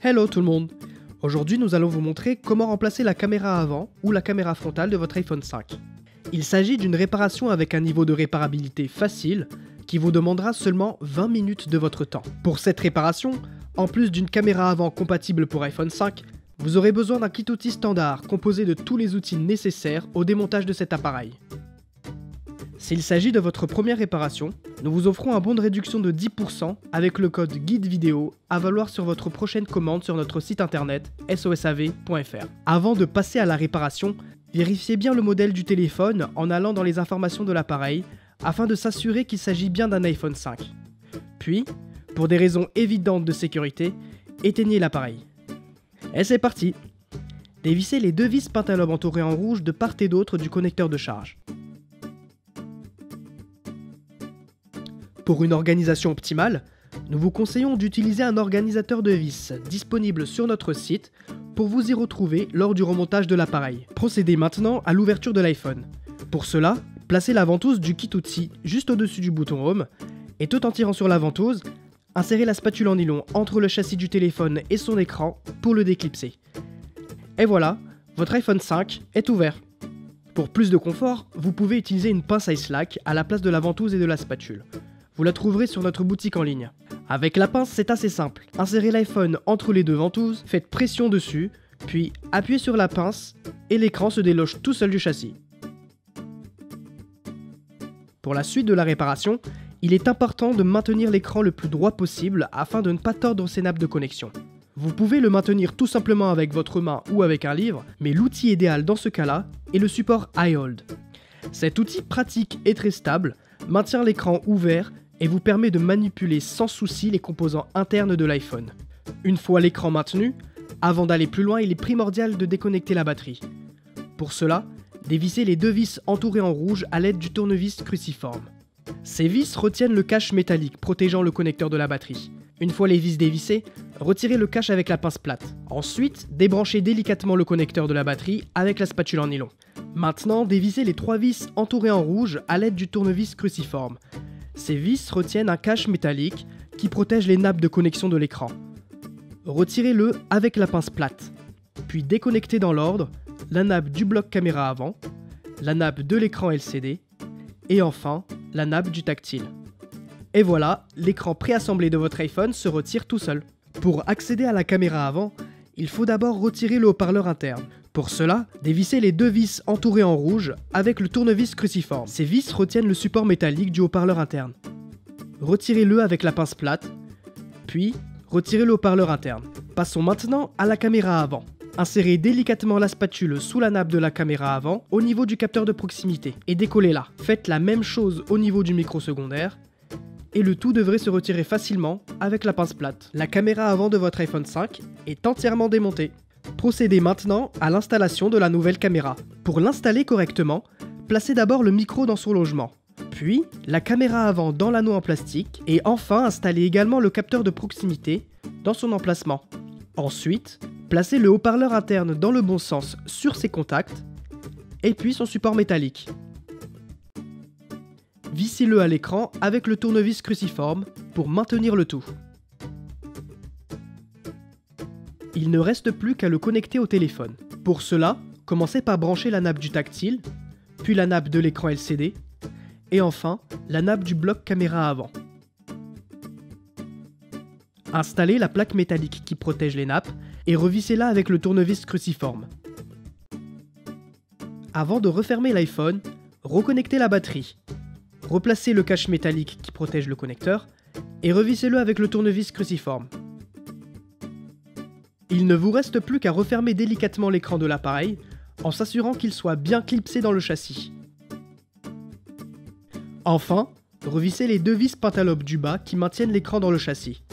Hello tout le monde! Aujourd'hui nous allons vous montrer comment remplacer la caméra avant ou la caméra frontale de votre iPhone 5. Il s'agit d'une réparation avec un niveau de réparabilité facile qui vous demandera seulement 20 minutes de votre temps. Pour cette réparation, en plus d'une caméra avant compatible pour iPhone 5, vous aurez besoin d'un kit outil standard composé de tous les outils nécessaires au démontage de cet appareil. S'il s'agit de votre première réparation, nous vous offrons un bon de réduction de 10% avec le code guide vidéo à valoir sur votre prochaine commande sur notre site internet sosav.fr. Avant de passer à la réparation, vérifiez bien le modèle du téléphone en allant dans les informations de l'appareil afin de s'assurer qu'il s'agit bien d'un iPhone 5. Puis, pour des raisons évidentes de sécurité, éteignez l'appareil. Et c'est parti! Dévissez les deux vis Pentalobe entourées en rouge de part et d'autre du connecteur de charge. Pour une organisation optimale, nous vous conseillons d'utiliser un organisateur de vis disponible sur notre site pour vous y retrouver lors du remontage de l'appareil. Procédez maintenant à l'ouverture de l'iPhone. Pour cela, placez la ventouse du kit outil juste au-dessus du bouton Home et tout en tirant sur la ventouse, insérez la spatule en nylon entre le châssis du téléphone et son écran pour le déclipser. Et voilà, votre iPhone 5 est ouvert. Pour plus de confort, vous pouvez utiliser une pince iSlack à la place de la ventouse et de la spatule. Vous la trouverez sur notre boutique en ligne. Avec la pince, c'est assez simple. Insérez l'iPhone entre les deux ventouses, faites pression dessus, puis appuyez sur la pince et l'écran se déloge tout seul du châssis. Pour la suite de la réparation, il est important de maintenir l'écran le plus droit possible afin de ne pas tordre ses nappes de connexion. Vous pouvez le maintenir tout simplement avec votre main ou avec un livre, mais l'outil idéal dans ce cas-là est le support iHold. Cet outil pratique et très stable maintient l'écran ouvert et vous permet de manipuler sans souci les composants internes de l'iPhone. Une fois l'écran maintenu, avant d'aller plus loin, il est primordial de déconnecter la batterie. Pour cela, dévissez les deux vis entourées en rouge à l'aide du tournevis cruciforme. Ces vis retiennent le cache métallique protégeant le connecteur de la batterie. Une fois les vis dévissées, retirez le cache avec la pince plate. Ensuite, débranchez délicatement le connecteur de la batterie avec la spatule en nylon. Maintenant, dévissez les trois vis entourées en rouge à l'aide du tournevis cruciforme. Ces vis retiennent un cache métallique qui protège les nappes de connexion de l'écran. Retirez-le avec la pince plate. Puis déconnectez dans l'ordre la nappe du bloc caméra avant, la nappe de l'écran LCD et enfin la nappe du tactile. Et voilà, l'écran préassemblé de votre iPhone se retire tout seul. Pour accéder à la caméra avant, il faut d'abord retirer le haut-parleur interne. Pour cela, dévissez les deux vis entourées en rouge avec le tournevis cruciforme. Ces vis retiennent le support métallique du haut-parleur interne. Retirez-le avec la pince plate, puis retirez le haut-parleur interne. Passons maintenant à la caméra avant. Insérez délicatement la spatule sous la nappe de la caméra avant au niveau du capteur de proximité et décollez-la. Faites la même chose au niveau du micro secondaire et le tout devrait se retirer facilement avec la pince plate. La caméra avant de votre iPhone 5 est entièrement démontée. Procédez maintenant à l'installation de la nouvelle caméra. Pour l'installer correctement, placez d'abord le micro dans son logement, puis la caméra avant dans l'anneau en plastique et enfin installez également le capteur de proximité dans son emplacement. Ensuite, placez le haut-parleur interne dans le bon sens sur ses contacts et puis son support métallique. Vissez-le à l'écran avec le tournevis cruciforme pour maintenir le tout. Il ne reste plus qu'à le connecter au téléphone. Pour cela, commencez par brancher la nappe du tactile, puis la nappe de l'écran LCD, et enfin la nappe du bloc caméra avant. Installez la plaque métallique qui protège les nappes et revissez-la avec le tournevis cruciforme. Avant de refermer l'iPhone, reconnectez la batterie. Replacez le cache métallique qui protège le connecteur et revissez-le avec le tournevis cruciforme. Il ne vous reste plus qu'à refermer délicatement l'écran de l'appareil en s'assurant qu'il soit bien clipsé dans le châssis. Enfin, revissez les deux vis Pentalobe du bas qui maintiennent l'écran dans le châssis.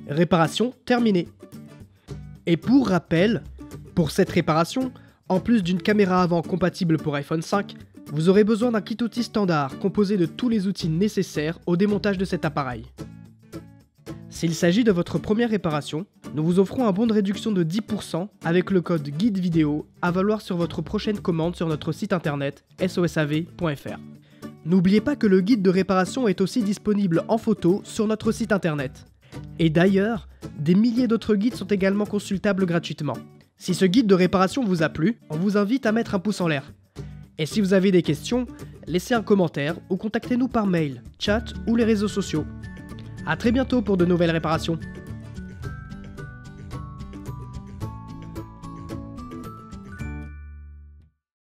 Réparation terminée. Et pour rappel, pour cette réparation, en plus d'une caméra avant compatible pour iPhone 5, vous aurez besoin d'un kit outil standard composé de tous les outils nécessaires au démontage de cet appareil. S'il s'agit de votre première réparation, nous vous offrons un bon de réduction de 10% avec le code guide vidéo à valoir sur votre prochaine commande sur notre site internet sosav.fr. N'oubliez pas que le guide de réparation est aussi disponible en photo sur notre site internet. Et d'ailleurs, des milliers d'autres guides sont également consultables gratuitement. Si ce guide de réparation vous a plu, on vous invite à mettre un pouce en l'air. Et si vous avez des questions, laissez un commentaire ou contactez-nous par mail, chat ou les réseaux sociaux. A très bientôt pour de nouvelles réparations.